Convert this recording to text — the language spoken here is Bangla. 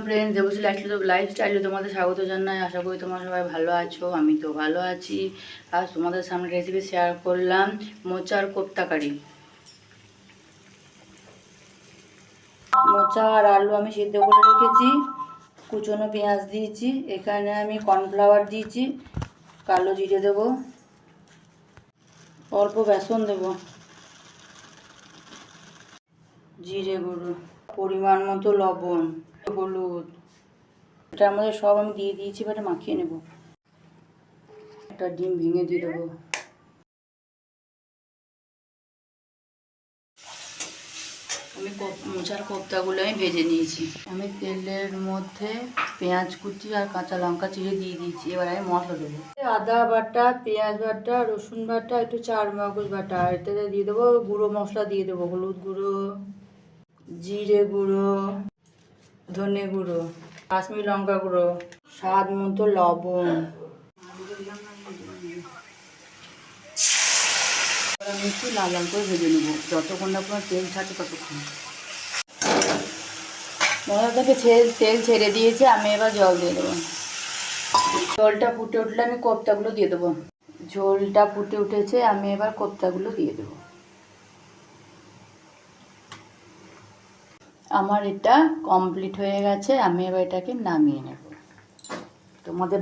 ফ্রেন্ডস, দেবশ্রী লাইফস্টাইলে তোমাদের স্বাগত জানাই। আশা করি তোমরা সবাই ভালো আছো। আমি তো ভালো আছি। আজ তোমাদের সামনে রেসিপি শেয়ার করলাম মোচার কোপ্তা কারি। মোচা আর আলু আমি সিদ্ধ করে রেখেছি, কুচনো পেঁয়াজ দিয়েছি, এখানে আমি কর্নফ্লাওয়ার দিয়েছি, কালো জিরে দেবো, অল্প বেসন দেবো, জিরে গুঁড়ো, পরিমাণ মতো লবণ, হলুদ, এটার মধ্যে সব আমি দিয়ে দিয়েছি। এবারে মাখিয়ে নেব। একটা ডিম ভেঙে দিয়ে দেবো। আমি মোচার কোপ্তাগুলো আমি ভেজে নিয়েছি। আমি তেলের মধ্যে পেঁয়াজ কুচি আর কাঁচা লঙ্কা চিড়ে দিয়ে দিয়েছি। এবার আমি মশলা দেবো। আদা বাটা, পেঁয়াজ বাটা, রসুন বাটা, একটু চার মগজ বাটা, এটাতে দিয়ে দেবো গুঁড়ো মশলা দিয়ে দেবো, হলুদ গুঁড়ো, জিরে গুঁড়ো, ধনে গুঁড়ো, কাশ্মীরি লঙ্কা গুঁড়ো, স্বাদ মতো লবণ। আমি একটু লাল লাল করে ভেজে নেবো, যতক্ষণ না আপনার তেল থাকে ততক্ষণ। মশলা থেকে তেল ছেড়ে দিয়েছে, আমি এবার জল দিয়ে দেবো। ঝোলটা ফুটে উঠলে আমি কোপ্তাগুলো দিয়ে দেবো। ঝোলটা ফুটে উঠেছে, আমি এবার কোপ্তাগুলো দিয়ে দেবো। আমার এটা কমপ্লিট হয়ে গেছে, আমি এবার এটাকে নামিয়ে নেব। তোমাদের